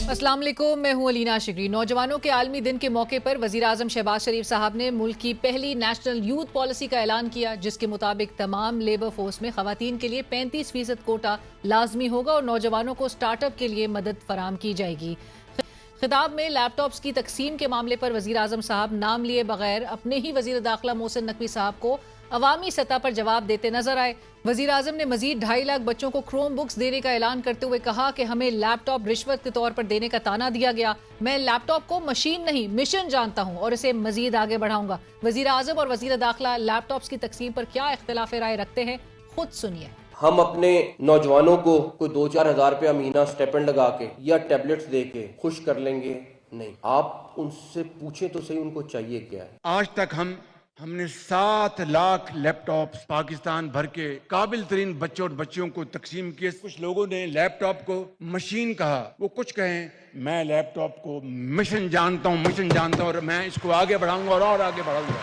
अस्सलाम वालेकुम, मैं हूं अलीना शिकरी। नौजवानों के आलमी दिन के मौके पर वज़ीर आज़म शहबाज शरीफ साहब ने मुल्क की पहली नेशनल यूथ पॉलिसी का ऐलान किया, जिसके मुताबिक तमाम लेबर फोर्स में खवातीन के लिए 35% कोटा लाजमी होगा और नौजवानों को स्टार्टअप के लिए मदद फराम की जाएगी। खिताब में लैपटॉप्स की तकसीम के मामले पर वज़ीर आज़म साहब नाम लिए बगैर अपने ही वज़ीर दाखिला मोहसिन नकवी साहब को अवामी सतह पर जवाब देते नजर आए। वज़ीर आज़म ने मजीद 2.5 लाख बच्चों को क्रोम बुक्स देने का ऐलान करते हुए कहा कि हमें लैपटॉप रिश्वत के तौर पर देने का ताना दिया गया। मैं लैपटॉप को मशीन नहीं मिशन जानता हूं और इसे मजीद आगे बढ़ाऊंगा। वज़ीर आज़म और वज़ीर दाखिला लैपटॉप्स की तकसीम पर क्या इख्तिलाफ राय रखते हैं, खुद सुनिए। हम अपने नौजवानों को कोई 2-4 हज़ार रुपया महीना स्टेपेंड लगा के या टैबलेट्स दे के खुश कर लेंगे? नहीं। आप उनसे पूछें तो सही उनको चाहिए क्या है। आज तक हमने 7 लाख लैपटॉप्स पाकिस्तान भर के काबिल तरीन बच्चों और बच्चियों को तकसीम किए। कुछ लोगों ने लैपटॉप को मशीन कहा, वो कुछ कहें। मैं लैपटॉप को मिशन जानता हूं और मैं इसको आगे बढ़ाऊंगा और आगे बढ़ाऊंगा।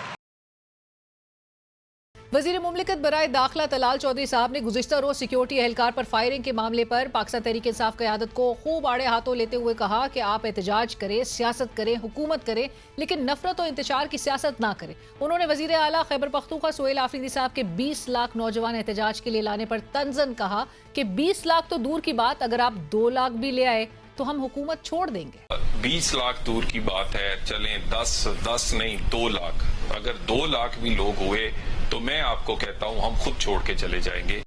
वज़ीर मुमलिकत बराए दाखिला तलाल चौधरी साहब ने गुज़िश्ता रोज सिक्योरिटी एहलकार पर फायरिंग के मामले पर पाकिस्तान तहरीक इंसाफ क़यादत को खूब आड़े हाथों लेते हुए कहा कि आप एहतजाज करें, सियासत करें, हुकूमत करें, लेकिन नफरत और इंतशार की सियासत ना करें। उन्होंने वज़ीर आला खैबर पख्तूनख्वा सुहेल आफरीदी साहब के 20 लाख नौजवान एहतजाज के लिए लाने पर तंज़न कहा कि 20 लाख तो दूर की बात, अगर आप 2 लाख भी ले आए तो हम हुकूमत छोड़ देंगे। 20 लाख दूर की बात है, चलें 10 नहीं 2 लाख, अगर 2 लाख भी लोग हुए तो मैं आपको कहता हूं हम खुद छोड़ के चले जाएंगे।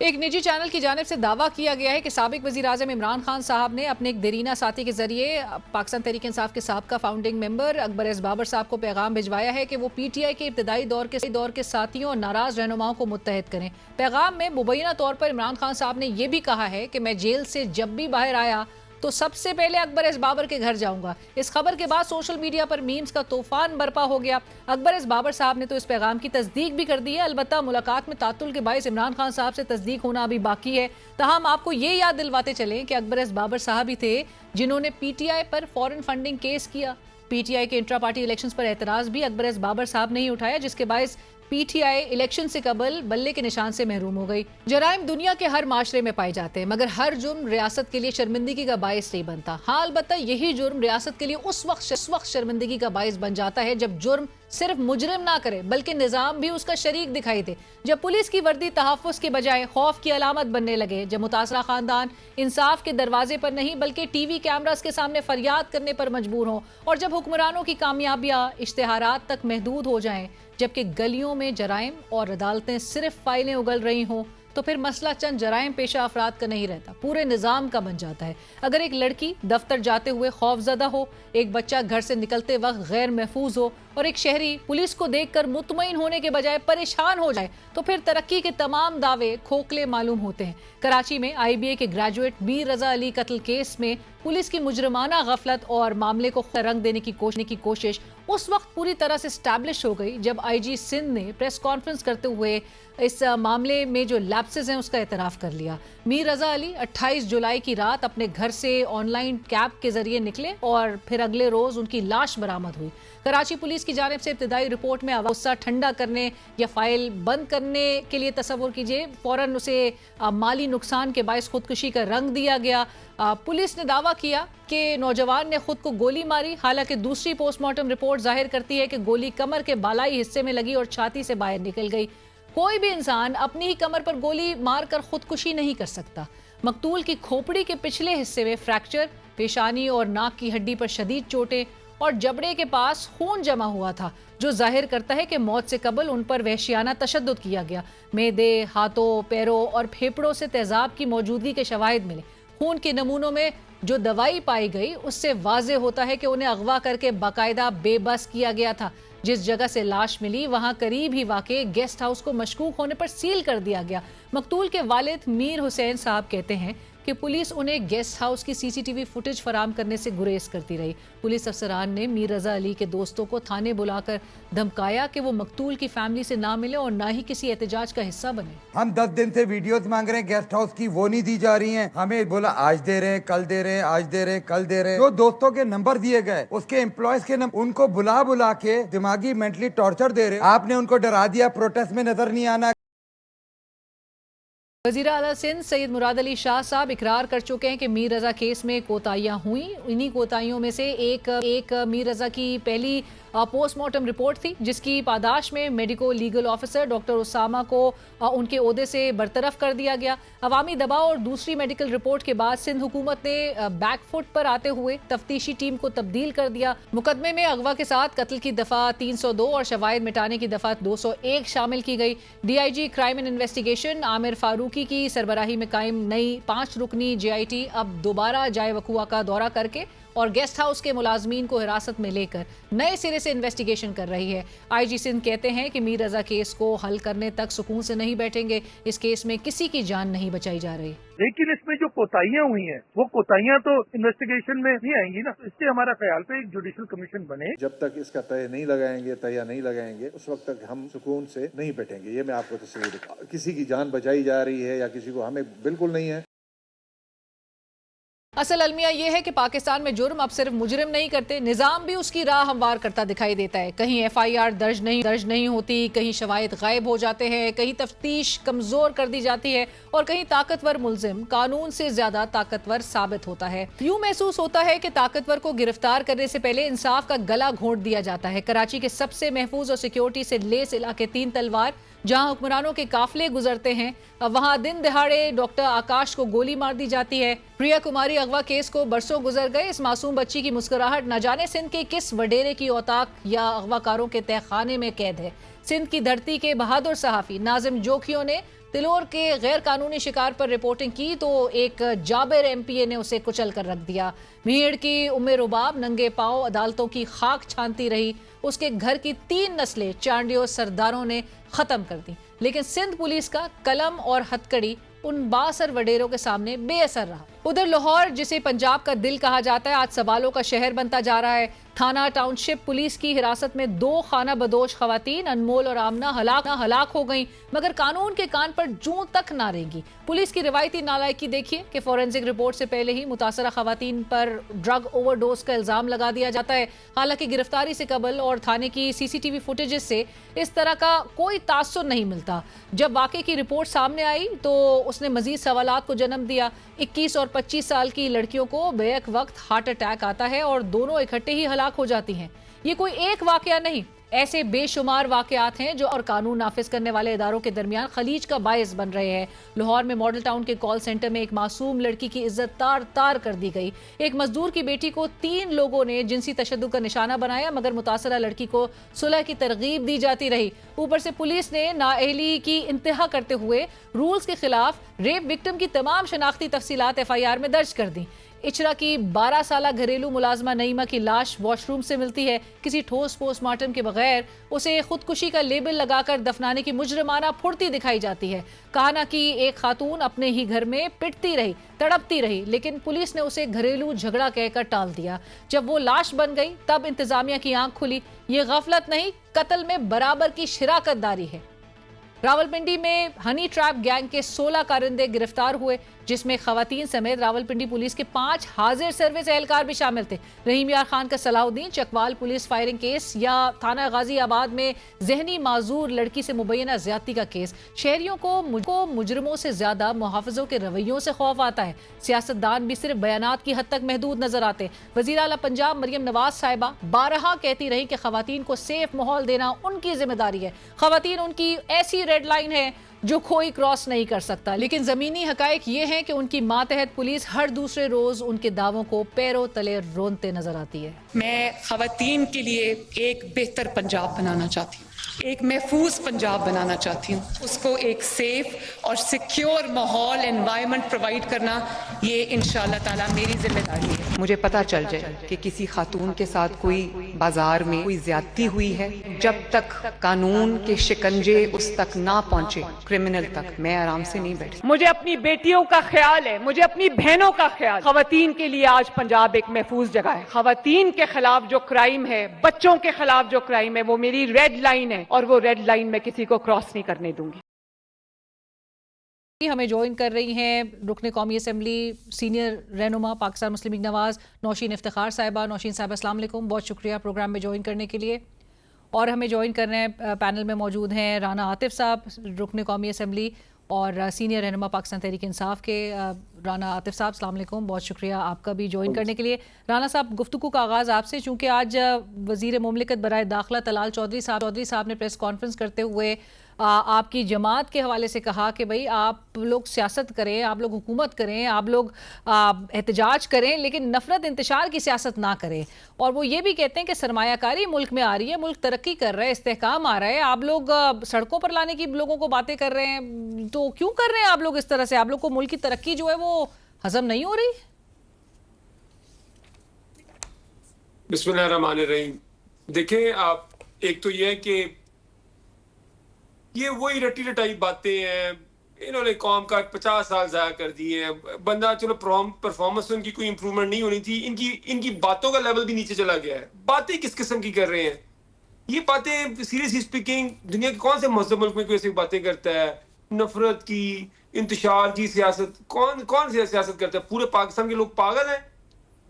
एक निजी चैनल की जानिब से दावा किया गया है कि साबिक वज़ीर आज़म इमरान खान साहब ने अपने एक देरीना साथी के जरिए पाकिस्तान तहरीक इंसाफ के साबका founding member Akbar S Babar साहब को पैगाम भिजवाया है कि वो PTI के इब्तदाई दौर के साथियों और नाराज रहनुमाओं को मुत्तहद करें। पैगाम में मुबैना तौर पर इमरान खान साहब ने यह भी कहा है कि मैं जेल से जब भी बाहर आया तो सबसे पहले अकबर एस बाबर के घर जाऊंगा। इस खबर के बाद सोशल मीडिया पर मीम्स का तूफान बरपा हो गया। अकबर एस बाबर साहब ने तो इस पैगाम की तस्दीक भी कर दी है। अलबत्ता मुलाकात में तातुल के बायस इमरान खान साहब से तस्दीक होना अभी बाकी है। तहम आपको ये याद दिलवाते चलें कि अकबर एस बाबर साहब ही थे जिन्होंने PTI पर फॉरेन फंडिंग केस किया। PTI के इंट्रा पार्टी इलेक्शंस पर एतराज भी अकबर एस बाबर साहब ने ही उठाया, जिसके बायस PTI इलेक्शन से कबल बल्ले के निशान से महरूम हो गई। जराइम दुनिया के हर माशरे में पाए जाते हैं, मगर हर जुर्म रियासत के लिए शर्मिंदगी का बायस नहीं बनता। हाँ, अलबत्ता यही जुर्म रियासत के लिए उस वक्त शर्मिंदगी का बायस बन जाता है जब जुर्म सिर्फ मुजरिम ना करे बल्कि निजाम भी उसका शरीक दिखाई दे। जब पुलिस की वर्दी तहफ़्फ़ुज़ के बजाय खौफ की अलामत बनने लगे, जब मुतासरा खानदान इंसाफ के दरवाजे पर नहीं बल्कि TV कैमरास के सामने फरियाद करने पर मजबूर हों, और जब हुक्मरानों की कामयाबियां इश्तिहारात तक महदूद हो जाएं, जबकि गलियों में जराइम और अदालतें सिर्फ फाइलें उगल रही हों, तो फिर मसला चंद जराइम पेशा अफराद का नहीं रहता, पूरे निज़ाम का बन जाता है। अगर एक लड़की दफ्तर जाते हुए खौफजदा हो, एक बच्चा घर से निकलते वक्त गैर महफूज हो और एक शहरी पुलिस को देखकर मुतमईन होने के बजाय परेशान हो जाए, तो फिर तरक्की के तमाम दावे खोखले मालूम होते हैं। कराची में IBA के ग्रेजुएट मीर रजा अली कत्ल केस में पुलिस की मुजरमाना गफलत और मामले को रंग देने की कोशिश उस वक्त पूरी तरह से स्टैब्लिश हो गई जब IG सिंध ने प्रेस कॉन्फ्रेंस करते हुए इस मामले में जो लैप्सेस हैं उसका एतराफ़ कर लिया। मीर रजा अली 28 जुलाई की रात अपने घर से ऑनलाइन कैब के जरिए निकले और फिर अगले रोज उनकी लाश बरामद हुई। कराची पुलिस की जानिब से इब्तिदाई रिपोर्ट में गुस्सा ठंडा करने या फाइल बंद करने के लिए तसव्वुर कीजिए फौरन उसे माली नुकसान के बायस खुदकुशी का रंग दिया गया। पुलिस ने दावा किया कि नौजवान ने खुद को गोली मारी, हालांकि दूसरी पोस्टमार्टम रिपोर्ट जाहिर करती है कि गोली कमर के बालाई हिस्से में लगी और छाती से बाहर निकल गई। कोई भी इंसान अपनी ही कमर पर गोली मारकर खुदकुशी नहीं कर सकता। मकतूल की खोपड़ी के पिछले हिस्से में फ्रैक्चर, पेशानी और नाक की हड्डी पर शदीद चोटें और जबड़े के पास खून जमा हुआ था, जो जाहिर करता है कि मौत से कबल उन पर वहशियाना तशद्दुद किया गया। मैदे, हाथों, पैरों और फेफड़ों से तेजाब की मौजूदगी के शवाहिद मिले। खून के नमूनों में जो दवाई पाई गई उससे वाज़े होता है कि उन्हें अगवा करके बाकायदा बेबस किया गया था। जिस जगह से लाश मिली वहां करीब ही वाक़े गेस्ट हाउस को मशकूक होने पर सील कर दिया गया। मकतूल के वालिद मीर हुसैन साहब कहते हैं कि पुलिस उन्हें गेस्ट हाउस की CCTV फुटेज फराम करने से गुरेज करती रही। पुलिस अफसरान ने मीर रजा अली के दोस्तों को थाने बुलाकर धमकाया कि वो मकतूल की फैमिली से ना मिले और ना ही किसी एहतजाज का हिस्सा बने। हम 10 दिन से वीडियोस मांग रहे हैं गेस्ट हाउस की, वो नहीं दी जा रही हैं। हमें बोला आज दे रहे हैं, कल दे रहे हैं, आज दे रहे हैं, कल दे रहे हैं। जो दोस्तों के नंबर दिए गए उसके एम्प्लॉयज के नंबर, उनको बुला के दिमागी मेंटली टॉर्चर दे रहे। आपने उनको डरा दिया, प्रोटेस्ट में नजर नहीं आना। वज़ीर आला सिंध सैयद मुराद अली शाह साहब इकरार कर चुके हैं कि मीर रज़ा केस में कोताहियां हुई। इन्हीं कोताहियों में से एक मीर रज़ा की पहली पोस्टमार्टम रिपोर्ट थी, जिसकी पादाश में medico legal officer doctor Usama को उनके ओहदे से बरतरफ कर दिया गया। अवामी दबाव और दूसरी मेडिकल रिपोर्ट के बाद सिंध हुकूमत ने बैकफुट पर आते हुए तफ्तीशी टीम को तब्दील कर दिया। मुकदमे में अगवा के साथ कत्ल की दफा 302 और शवाहिद मिटाने की दफा 201 शामिल की गई। DIG crime and investigation Aamir Farooqui की सरबराही में कायम नई 5 रुकनी JIT अब दोबारा जाए वकुआ का दौरा करके और गेस्ट हाउस के मुलाजमीन को हिरासत में लेकर नए सिरे से इन्वेस्टिगेशन कर रही है। IG सिंध कहते हैं कि मीर रज़ा केस को हल करने तक सुकून से नहीं बैठेंगे। इस केस में किसी की जान नहीं बचाई जा रही। लेकिन इसमें जो कोताहियां हुई हैं, वो कोताहियां तो इन्वेस्टिगेशन में नहीं आएंगी ना। इसलिए हमारा ख्याल पे एक जुडिशियल कमीशन बने। जब तक इसका तय नहीं लगाएंगे, तय नहीं लगाएंगे, उस वक्त तक हम सुकून से नहीं बैठेंगे। ये मैं आपको तसल्ली देता हूं। किसी की जान बचाई जा रही है या किसी को, हमें बिल्कुल नहीं है। असल अलमिया यह है कि पाकिस्तान में जुर्म अब सिर्फ मुजरिम नहीं करते, निज़ाम भी उसकी राह हमवार करता दिखाई देता है। कहीं FIR दर्ज नहीं होती, कहीं शवाहिद गायब हो जाते हैं, कहीं तफ्तीश कमजोर कर दी जाती है और कहीं ताकतवर मुलजिम कानून से ज्यादा ताकतवर साबित होता है। यूं महसूस होता है कि ताकतवर को गिरफ्तार करने से पहले इंसाफ का गला घोंट दिया जाता है। कराची के सबसे महफूज और सिक्योरिटी से लेस इलाके 3 तलवार, जहां हुक्मरानों के काफिले गुजरते हैं, वहां दिन दिहाड़े डॉक्टर आकाश को गोली मार दी जाती है। प्रिया कुमारी अगवा केस को बरसों गुजर गए। इस मासूम बच्ची की मुस्कुराहट न जाने सिंध के किस वडेरे की औताक या अगवाकारों के तहखाने में कैद है। सिंध की धरती के बहादुर सहाफी नाजिम जोखियों ने तिलोर के गैर कानूनी शिकार पर रिपोर्टिंग की तो एक जाबिर MPA ने उसे कुचल कर रख दिया। भीड़ की उम्मे रुबाब नंगे पांव अदालतों की खाक छानती रही। उसके घर की 3 नस्लें चांडियों सरदारों ने खत्म कर दी, लेकिन सिंध पुलिस का कलम और हथकड़ी उन बासर वडेरों के सामने बेअसर रहा। उधर लाहौर, जिसे पंजाब का दिल कहा जाता है, आज सवालों का शहर बनता जा रहा है। थाना टाउनशिप पुलिस की हिरासत में 2 खाना बदोश खवातीन अनमोल और आमना हलाक हो गईं, मगर कानून के कान पर जूं तक ना रेंगी। पुलिस की रिवायती नालायकी देखिए कि फॉरेंसिक रिपोर्ट से पहले ही मुतासरा खवातीन पर ड्रग ओवरडोज का इल्जाम लगा दिया जाता है। हालांकि गिरफ्तारी से कबल और थाने की CCTV फुटेजेस से इस तरह का कोई तासुर नहीं मिलता। जब वाकये की रिपोर्ट सामने आई तो उसने मजीद सवालात को जन्म दिया। 21 और 25 साल की लड़कियों को बेक वक्त हार्ट अटैक आता है और दोनों इकट्ठे ही हलाक हो जाती हैं। ये कोई एक वाकया नहीं, ऐसे बेशुमार वाकयात हैं जो और कानून नाफिज करने वाले इदारों के दरमियान खलीज का बायस बन रहे हैं। लाहौर में मॉडल टाउन के कॉल सेंटर में एक मासूम लड़की की इज्जत तार तार कर दी गई। एक मजदूर की बेटी को 3 लोगों ने जिनसी तशद्दुद का निशाना बनाया, मगर मुतासरा लड़की को सुलह की तरगीब दी जाती रही। ऊपर से पुलिस ने नाअहली की इंतहा करते हुए रूल्स के खिलाफ रेप विक्टिम की तमाम शनाख्ती तफसीलात FIR में दर्ज कर दी। इचरा की 12 साला घरेलू मुलाजमा नईमा की लाश वॉशरूम से मिलती है। किसी ठोस पोस्टमार्टम के बगैर उसे खुदकुशी का लेबल लगाकर दफनाने की मुजरिमाना फुर्ती दिखाई जाती है। कहा ना कि एक खातून अपने ही घर में पिटती रही, तड़पती रही, लेकिन पुलिस ने उसे घरेलू झगड़ा कहकर टाल दिया। जब वो लाश बन गई तब इंतजामिया की आंख खुली। ये गफलत नहीं, कत्ल में बराबर की शिराकतदारी है। रावलपिंडी में हनी ट्रैप गैंग के 16 कारिंदे गिरफ्तार हुए, जिसमें खवातीन समेत रावलपिंडी पुलिस के 5 हाजिर सर्विस एहलकार भी शामिल थे। रहीम यार खान का Salahuddin Chakwal police firing case या थाना गाजी आबाद में जहनी माजूर लड़की से मुबैना ज्यादती का केस। शहरियों को मुजरिमों से ज्यादा मुहाफिजों के रवैयों से खौफ आता है। सियासतदान भी सिर्फ बयानात की हद तक महदूद नजर आते। वजीर आला पंजाब मरियम नवाज साहिबा बारहा कहती रही कि खवातीन को सेफ माहौल देना उनकी जिम्मेदारी है। खवातीन उनकी ऐसी रेड लाइन है जो कोई क्रॉस नहीं कर सकता। लेकिन जमीनी हकायक ये हैं कि उनकी मातहत पुलिस हर दूसरे रोज उनके दावों को पैरों तले रोनते नजर आती है। मैं खवातीन के लिए एक बेहतर पंजाब बनाना चाहती हूँ, एक महफूज पंजाब बनाना चाहती हूँ। उसको एक सेफ और सिक्योर माहौल एनवायरनमेंट प्रोवाइड करना, ये इंशाअल्लाह ताला मेरी जिम्मेदारी है। मुझे पता चल जाए कि किसी खातून के साथ कोई बाजार में कोई ज्यादती हुई है, जब तक कानून के शिकंजे उस तक ना पहुंचे, क्रिमिनल तक, मैं आराम से नहीं बैठी। मुझे अपनी बेटियों का ख्याल है, मुझे अपनी बहनों का ख्याल। खवातीन के लिए आज पंजाब एक महफूज जगह है। खवातीन के खिलाफ जो क्राइम है, बच्चों के खिलाफ जो क्राइम है, वो मेरी रेड लाइन है और वो रेड लाइन में किसी को क्रॉस नहीं करने दूंगी। हमें ज्वाइन कर रही हैं रुकने कौमी असेंबली सीनियर रहनुमा पाकिस्तान मुस्लिम लीग नवाज नौशीन इफ्तिखार साहिबा। नौशीन साहिबा अस्सलाम वालेकुम, बहुत शुक्रिया प्रोग्राम में ज्वाइन करने के लिए। और हमें ज्वाइन कर रहे हैं पैनल में मौजूद हैं राना आतिफ साहब रुकने कौमी असेंबली और सीनियर रहनुमा पाकिस्तान तहरीक इंसाफ के राना आतिफ साहब, अस्सलाम वालेकुम, बहुत शुक्रिया आपका भी ज्वाइन करने के लिए। राना साहब, गुफ्तगू का आगाज़ आपसे, चूँकि आज वज़ीर मुमलिकत बराए दाखिला तलाल चौधरी साहब ने प्रेस कॉन्फ्रेंस करते हुए आपकी जमात के हवाले से कहा कि भाई आप लोग सियासत करें, आप लोग हुकूमत करें, आप लोग एहतजाज करें, लेकिन नफरत इंतशार की सियासत ना करें। और वो ये भी कहते हैं कि सरमायाकारी मुल्क में आ रही है, मुल्क तरक्की कर रहा है, इस्तेहकाम आ रहा है, आप लोग सड़कों पर लाने की लोगों को बातें कर रहे हैं, तो क्यों कर रहे हैं आप लोग इस तरह से? आप लोग को मुल्क की तरक्की जो है वो हजम नहीं हो रही? बिस्मिल्लाहिर्रहमानिर्रहीम। देखें, आप एक तो ये है कि ये वही रटी रटाई बातें हैं, इन्होंने कौम का 50 साल ज़ाया कर दिए हैं। बंदा चलो परफॉर्मेंस उनकी कोई इंप्रूवमेंट नहीं होनी थी, इनकी बातों का लेवल भी नीचे चला गया है। बातें किस किस्म की कर रहे हैं ये बातें? सीरियसली स्पीकिंग, दुनिया के कौन से मजहब मुल्क में कोई ऐसी बातें करता है? नफरत की, इंतशार की सियासत कौन सी सियासत करता है? पूरे पाकिस्तान के लोग पागल हैं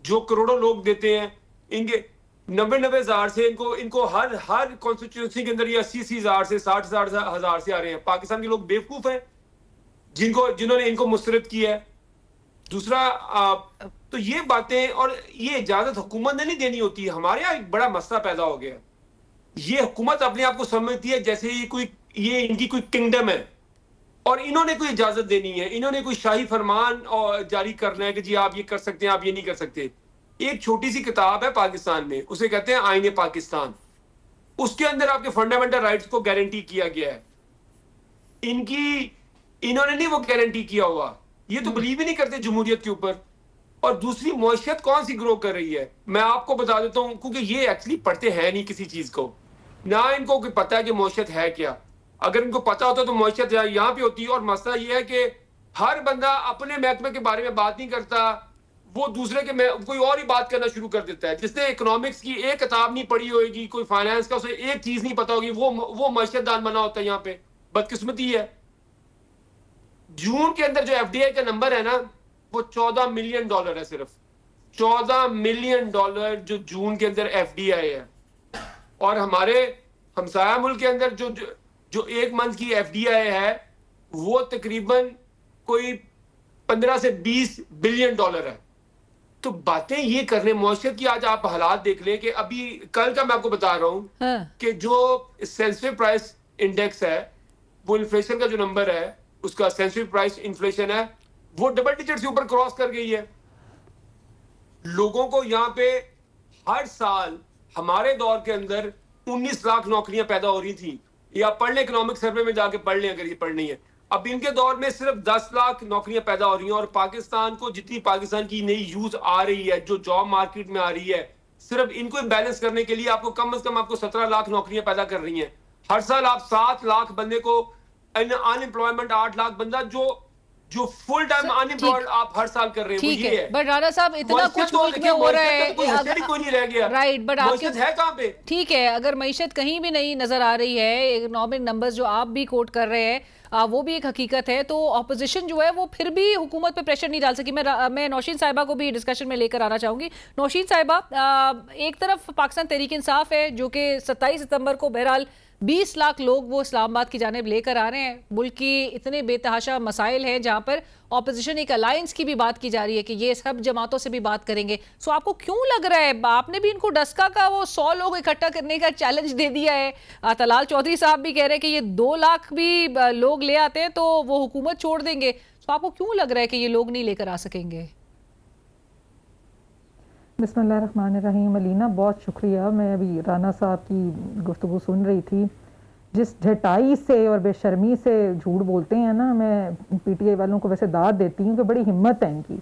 जो करोड़ों लोग देते हैं इनके 90 हज़ार से इनको हर कॉन्स्टिट्यूंसी के अंदर ये 80 हज़ार से 60 हज़ार से आ रहे हैं। पाकिस्तान के लोग बेवकूफ हैं जिन्होंने इनको मुस्तरद किया है। दूसरा तो ये बातें और ये इजाजत हुकूमत ने नहीं देनी होती। हमारे यहाँ एक बड़ा मसला पैदा हो गया, ये हुकूमत अपने आप को समझती है जैसे ये इनकी कोई किंगडम है और इन्होंने कोई इजाजत देनी है, इन्होंने कोई शाही फरमान जारी करना है कि जी आप ये कर सकते हैं, आप ये नहीं कर सकते। एक छोटी सी किताब है पाकिस्तान में, उसे कहते हैं आईने पाकिस्तान। उसके अंदर आपके फंडामेंटल राइट्स को गारंटी किया गया है। इन्होंने नहीं वो गारंटी किया हुआ, ये तो बिलीव ही नहीं करते जमहूरियत के ऊपर। और दूसरी मईशत कौन सी ग्रो कर रही है, मैं आपको बता देता हूं, क्योंकि ये एक्चुअली पढ़ते हैं नहीं किसी चीज को, ना इनको पता है कि मईशत है क्या। अगर इनको पता होता तो मईशत यहाँ पे होती। और मसला ये है कि हर बंदा अपने महकमे के बारे में बात नहीं करता, वो दूसरे के कोई और ही बात करना शुरू कर देता है। जिसने इकोनॉमिक्स की एक किताब नहीं पढ़ी होगी, कोई फाइनेंस का उसे एक चीज नहीं पता होगी, वो मईशतदान बना होता है। यहाँ पे बदकिस्मती है। जून के अंदर जो एफडीआई का नंबर है ना, वो $14 मिलियन है। सिर्फ $14 मिलियन जो जून के अंदर एफडीआई है। और हमारे हमसाया मुल्क के अंदर जो एक मंथ की एफडीआई है वो तकरीबन कोई 15 से 20 बिलियन डॉलर है। तो बातें ये कर रहे हैं मौशत की। आज आप हालात देख लें कि अभी कल का मैं आपको बता रहा हूं कि जो सेंसिटिव प्राइस इंडेक्स है, वो इन्फ्लेशन का जो नंबर है, उसका सेंसिटिव प्राइस इन्फ्लेशन है, वो डबल डिजिट से ऊपर क्रॉस कर गई है। लोगों को यहाँ पे हर साल हमारे दौर के अंदर 19 लाख नौकरियां पैदा हो रही थी। या पढ़ लें, इकोनॉमिक सर्वे में जाके पढ़ लें अगर ये पढ़नी है। अब इनके दौर में सिर्फ 10 लाख नौकरियां पैदा हो रही हैं। और पाकिस्तान को जितनी पाकिस्तान की नई यूथ आ रही है, जो जॉब मार्केट में आ रही है, सिर्फ इनको बैलेंस करने के लिए आपको कम से कम आपको 17 लाख नौकरियां पैदा कर रही हैं। हर साल आप 7 लाख बंदे को अनएम्प्लॉयमेंट, 8 लाख बंदा जो फुल टाइम अनएम्प्लॉयड आप हर साल कर रहे हैं। ठीक है, बट राणा साहब इतना कुछ मुल्क में हो रहा है, कोई नहीं रह गया। राइट, बट आपके है कहाँ पे? ठीक है, अगर मईशत कहीं भी नहीं नजर आ रही है, इकोनॉमिक नंबर्स जो आप भी कोट कर रहे हैं वो भी एक हकीकत है, तो ऑपोजिशन जो है वो फिर भी हुकूमत पे प्रेशर नहीं डाल सकी। मैं नौशीन साहिबा को भी डिस्कशन में लेकर आना चाहूंगी। नौशीन साहिबा, एक तरफ पाकिस्तान तहरीक इंसाफ है जो कि 27 सितंबर को बहरहाल 20 लाख लोग वो इस्लामाबाद की जानिब लेकर आ रहे हैं। मुल्क की इतने बेतहाशा मसाइल हैं जहाँ पर ऑपोजिशन एक अलायंस की भी बात की जा रही है कि ये सब जमातों से भी बात करेंगे। सो आपको क्यों लग रहा है, आपने भी इनको डस्का का वो 100 लोग इकट्ठा करने का चैलेंज दे दिया है। तलाल चौधरी साहब भी कह रहे हैं कि ये 2 लाख भी लोग ले आते हैं तो वो हुकूमत छोड़ देंगे। सो आपको क्यों लग रहा है कि ये लोग नहीं लेकर आ सकेंगे? बिस्मिल्लाहिर्रहमानिर्रहीम। अलीना, बहुत शुक्रिया। मैं अभी राना साहब की गुफ्तगू सुन रही थी, जिस झटाई से और बेशर्मी से झूठ बोलते हैं ना, मैं पीटीआई वालों को वैसे दाद देती हूँ कि बड़ी हिम्मत है इनकी।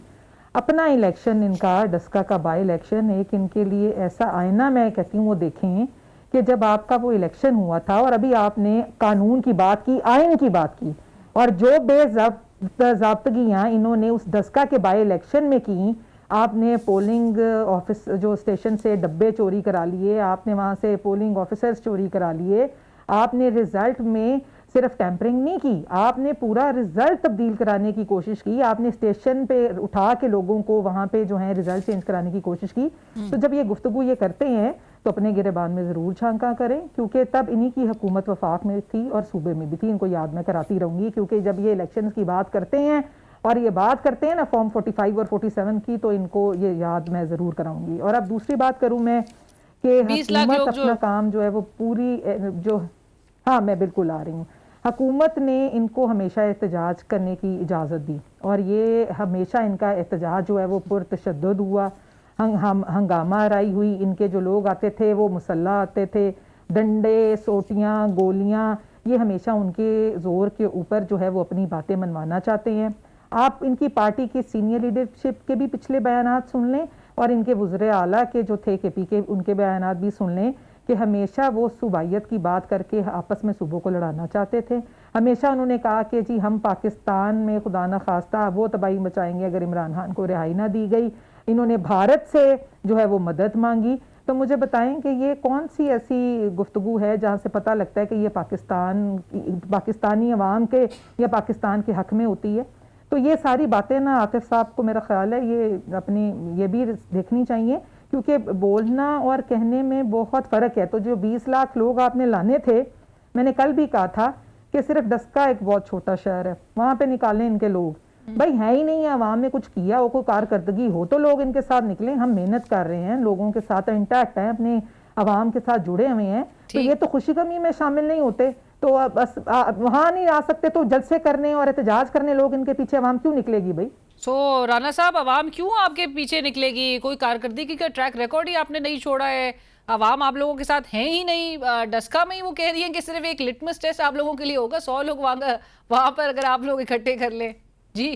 अपना इलेक्शन, इनका डस्का का बाई इलेक्शन एक इनके लिए ऐसा आईना, मैं कहती हूँ वो देखें कि जब आपका वो इलेक्शन हुआ था और अभी आपने कानून की बात की, आइन की बात की, और जो बेज़ाब्तगियाँ इन्होंने उस डस्का के बाई इलेक्शन में की, आपने पोलिंग ऑफिस जो स्टेशन से डब्बे चोरी करा लिए, आपने वहाँ से पोलिंग ऑफिसर्स चोरी करा लिए, आपने रिजल्ट में सिर्फ टैंपरिंग नहीं की, आपने पूरा रिजल्ट तब्दील कराने की कोशिश की, आपने स्टेशन पे उठा के लोगों को वहाँ पे जो है रिजल्ट चेंज कराने की कोशिश की। तो जब ये गुफ्तगू ये करते हैं तो अपने गिरेबान में ज़रूर झांका करें, क्योंकि तब इन्हीं की हुकूमत वफाक में थी और सूबे में भी थी। इनको याद मैं कराती रहूँगी, क्योंकि जब ये इलेक्शन की बात करते हैं और ये बात करते हैं ना फॉर्म 45 और 47 की, तो इनको ये याद मैं ज़रूर कराऊंगी। और अब दूसरी बात करूँ मैं कि 20 लाख हुकूमत लोग अपना काम जो है वो पूरी जो, हाँ मैं बिल्कुल आ रही हूँ, हुकूमत ने इनको हमेशा एहतजाज करने की इजाज़त दी और ये हमेशा इनका एहतजाज जो है वो पुरतशद्दुद हुआ। हंगामा आराई हुई, इनके जो लोग आते थे वो मुसल्ला आते थे, डंडे, सोटियाँ, गोलियाँ, ये हमेशा उनके ज़ोर के ऊपर जो है वो अपनी बातें मनवाना चाहते हैं। आप इनकी पार्टी की सीनियर लीडरशिप के भी पिछले बयानात सुन लें और इनके वज़ीर आला के जो थे KP के, उनके बयानात भी सुन लें कि हमेशा वो सूबाइयत की बात करके आपस में सूबों को लड़ाना चाहते थे। हमेशा उन्होंने कहा कि जी हम पाकिस्तान में खुदा न खास्ता वो तबाही मचाएंगे अगर इमरान खान को रिहाई ना दी गई। इन्होंने भारत से जो है वो मदद मांगी। तो मुझे बताएं कि ये कौन सी ऐसी गुफ्तगू है जहाँ से पता लगता है कि ये पाकिस्तानी अवाम के या पाकिस्तान के हक में होती है। तो ये सारी बातें ना आतिफ साहब को मेरा ख्याल है ये भी देखनी चाहिए, क्योंकि बोलना और कहने में बहुत फ़र्क है। तो जो 20 लाख लोग आपने लाने थे, मैंने कल भी कहा था कि सिर्फ डस्का एक बहुत छोटा शहर है, वहाँ पे निकालें इनके लोग। भाई है ही नहीं है, अवाम में कुछ किया हो, कोई कारकर्दगी हो तो लोग इनके साथ निकलें। हम मेहनत कर रहे हैं, लोगों के साथ इंटैक्ट हैं, अपने अवाम के साथ जुड़े हुए हैं, तो ये तो खुशी गमी में शामिल नहीं होते। तो बस वहाँ नहीं आ सकते तो जलसे करने और एहतजाज करने लोग इनके पीछे अवाम क्यों निकलेगी भाई? राना साहब, अवाम क्यों आपके पीछे निकलेगी? कोई कारकर्दगी का ट्रैक रिकॉर्ड ही आपने नहीं छोड़ा है, अवाम आप लोगों के साथ है ही नहीं। डस्का में ही वो कह रही है कि सिर्फ एक लिटमस टेस्ट आप लोगों के लिए होगा, 100 लोग वहां पर अगर आप लोग इकट्ठे कर लें। जी,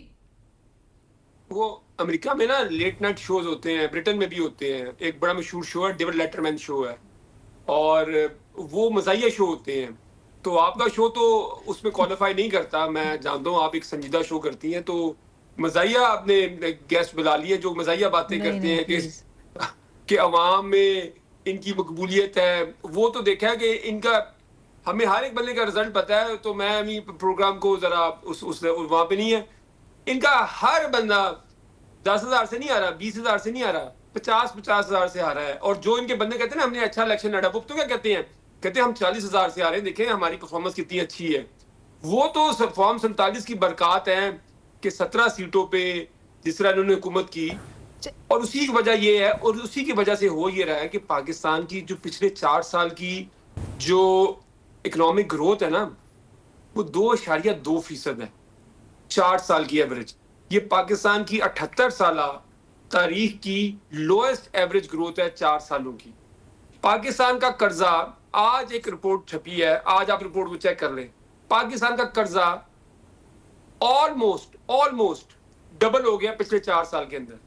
वो अमेरिका में ना लेट नाइट शोज होते हैं, ब्रिटेन में भी होते हैं। एक बड़ा मशहूर शो है, डेविड लेटरमैन शो है, और वो मज़ाहिया शो होते हैं। तो आपका शो तो उसमें क्वालिफाई नहीं करता, मैं जानता हूँ आप एक संजीदा शो करती हैं, तो मज़ाहिया आपने गेस्ट बुला लिए जो मज़ाहिया बातें करते हैं कि अवाम में इनकी मकबूलियत है। वो तो देखा है कि इनका, हमें हर एक बंदे का रिजल्ट पता है, तो मैं अभी प्रोग्राम को जरा उस वहाँ पे नहीं है। इनका हर बंदा 10,000 से नहीं आ रहा, 20,000 से नहीं आ रहा, 50,000 से आ रहा है। और जो इनके बंदे कहते हैं ना हमने अच्छा इलेक्शन लड़ा, वो तो क्या कहते हैं हम 40,000 से आ रहे हैं, देखें हमारी परफॉर्मेंस कितनी अच्छी है। वो तो फॉर्म 47 की बरकत है कि 17 सीटों पे जिस तरह इन्होंने हुकूमत की, और उसी की वजह ये है, और उसी की वजह से हो ये रहा है कि पाकिस्तान की जो पिछले 4 साल की जो इकोनॉमिक ग्रोथ है ना, वो 2.2% है 4 साल की एवरेज। ये पाकिस्तान की 78 साल तारीख की लोएस्ट एवरेज ग्रोथ है 4 सालों की। पाकिस्तान का कर्जा, आज एक रिपोर्ट छपी है, आज आप रिपोर्ट को चेक कर लें, पाकिस्तान का कर्जा ऑलमोस्ट डबल हो गया पिछले 4 साल के अंदर।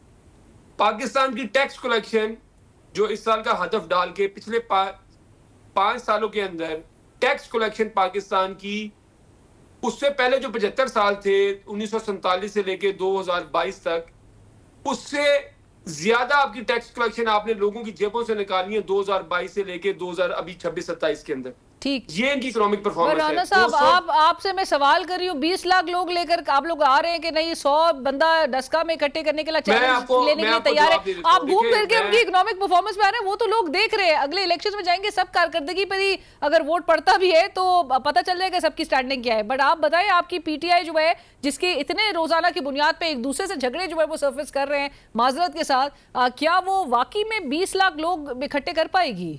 पाकिस्तान की टैक्स कलेक्शन जो इस साल का हदफ डाल के पिछले 5 सालों के अंदर टैक्स कलेक्शन पाकिस्तान की, उससे पहले जो 75 साल थे 1947 से लेके 2022 तक, उससे ज्यादा आपकी टैक्स कलेक्शन आपने लोगों की जेबों से निकालनी है 2022 से लेके 2026-27 के अंदर। ठीक, ये इनकी इकोनॉमिक परफॉर्मेंस है। राना साहब, आपसे मैं सवाल कर रही हूँ, 20 लाख लोग लेकर आप लोग आ रहे हैं कि नहीं 100 बंदा डस्का में इकट्ठे करने के लिए चैलेंज लेने के लिए तैयार है? आप घूम फिर के उनकी इकोनॉमिक परफॉर्मेंस पे आ रहे हैं, वो तो लोग देख रहे हैं। अगले इलेक्शन में जाएंगे, सब कारकर्दगी पर ही अगर वोट पड़ता भी है तो पता चल जाएगा सबकी स्टैंडिंग क्या है। बट आप बताएं, आपकी PTI जो है, जिसके इतने रोजाना की बुनियाद पे एक दूसरे से झगड़े जो है वो सर्फेस कर रहे हैं माजरत के साथ, क्या वो वाकई में 20 लाख लोग इकट्ठे कर पाएगी?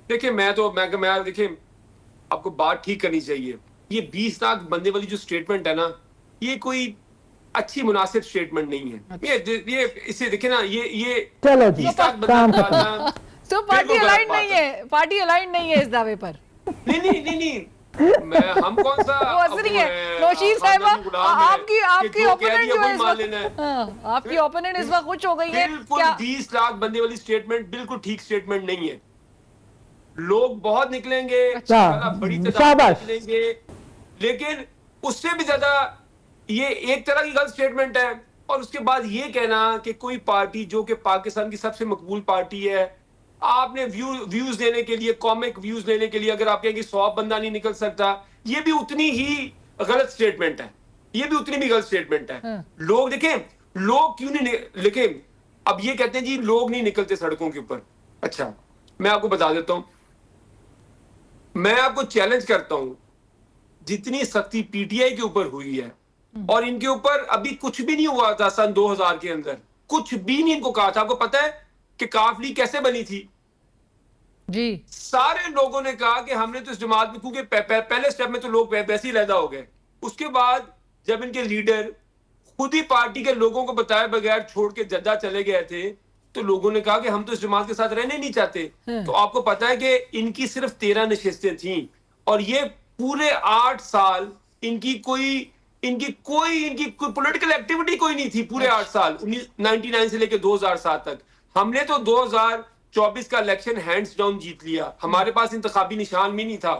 देखिए मैं देखिए आपको बात ठीक करनी चाहिए। ये 20 लाख बंदे वाली जो स्टेटमेंट है ना, ये कोई अच्छी मुनासिब स्टेटमेंट नहीं है। ये इसे देखिए ना, ये चलो जी, 20 लाख बंदा तो पार्टी अलाइन नहीं है, पार्टी अलाइन नहीं है इस दावे पर। नहीं हम कौन सा नौशीर साहिबा, आपकी ओपोनेंट जो है इस वक्त, आपकी ओपोनेंट इस वक्त कुछ हो गई है। बिल्कुल 20 लाख बंदे वाली स्टेटमेंट बिल्कुल ठीक स्टेटमेंट नहीं है। लोग बहुत निकलेंगे, बड़ी तादाद में निकलेंगे, लेकिन उससे भी ज्यादा ये एक तरह की गलत स्टेटमेंट है। और उसके बाद ये कहना कि कोई पार्टी जो कि पाकिस्तान की सबसे मकबूल पार्टी है, आपने व्यूज लेने के लिए, कॉमिक व्यूज लेने के लिए अगर आप कहेंगे 100 बंदा नहीं निकल सकता, ये भी उतनी ही गलत स्टेटमेंट है। ये भी उतनी भी गलत स्टेटमेंट है। लोग देखें, लोग क्यों नहीं, लेकिन अब ये कहते हैं जी लोग नहीं निकलते सड़कों के ऊपर। अच्छा, मैं आपको बता देता हूं, मैं आपको चैलेंज करता हूं, जितनी सख्ती पीटीआई के ऊपर हुई है और इनके ऊपर अभी कुछ भी नहीं हुआ था सन 2000 के अंदर, कुछ भी नहीं इनको कहा था। आपको पता है कि काफ लीग कैसे बनी थी? जी, सारे लोगों ने कहा कि हमने तो इस जमात में, क्योंकि पहले स्टेप में तो लोग वैसे ही लैदा हो गए, उसके बाद जब इनके लीडर खुद ही पार्टी के लोगों को बताए बगैर छोड़ के जद्दा चले गए थे, तो लोगों ने कहा कि हम तो इस जमात के साथ रहने नहीं चाहते। तो आपको पता है कि इनकी सिर्फ 13 नशिस्तें थी और ये पूरे 8 साल इनकी कोई पॉलिटिकल एक्टिविटी कोई नहीं थी पूरे 8 साल, 99 से लेकर 2007 तक। हमने तो 2024 का इलेक्शन हैंड्स डाउन जीत लिया, हमारे पास इंतखाबी निशान भी नहीं था,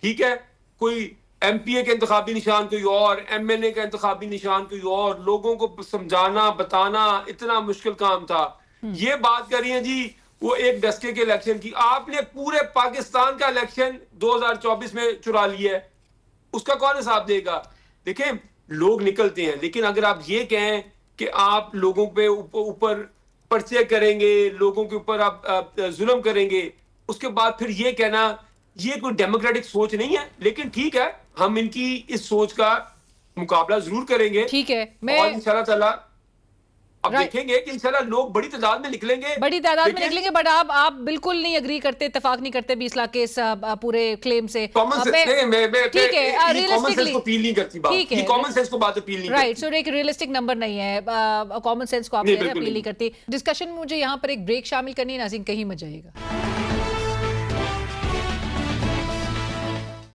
ठीक है? कोई एमपीए का इंतखाबी निशान कोई और, एमएनए का इंतखाबी निशान कोई और, लोगों को समझाना बताना इतना मुश्किल काम था। ये बात कर रही है जी वो एक डस्के के इलेक्शन की, आपने पूरे पाकिस्तान का इलेक्शन 2024 में चुरा लिया है, उसका कौन हिसाब देगा? देखें, लोग निकलते हैं, लेकिन अगर आप ये कहें कि आप लोगों पे ऊपर पर्चे करेंगे, लोगों के ऊपर आप जुल्म करेंगे, उसके बाद फिर ये कहना, ये कोई डेमोक्रेटिक सोच नहीं है। लेकिन ठीक है, हम इनकी इस सोच का मुकाबला जरूर करेंगे। ठीक है, और इंशाल्लाह ताला अब देखेंगे कि इंशाल्लाह लोग बड़ी तादाद में निकलेंगे, बड़ी तादाद में निकलेंगे। बट आप बिल्कुल नहीं एग्री करते, इत्तेफाक नहीं करते 20 लाख के इस पूरे क्लेम से। कॉमन सेंस ठीक है, रियलिस्टिकली को अपील नहीं करती बात, ठीक है, कॉमन सेंस को बात अपील नहीं राइट। सो एक रियलिस्टिक नंबर नहीं है, कॉमन सेंस को आप अपील नहीं करती। डिस्कशन में मुझे यहाँ पर एक ब्रेक शामिल करनी है, नाज़रीन कहीं मत जाइएगा।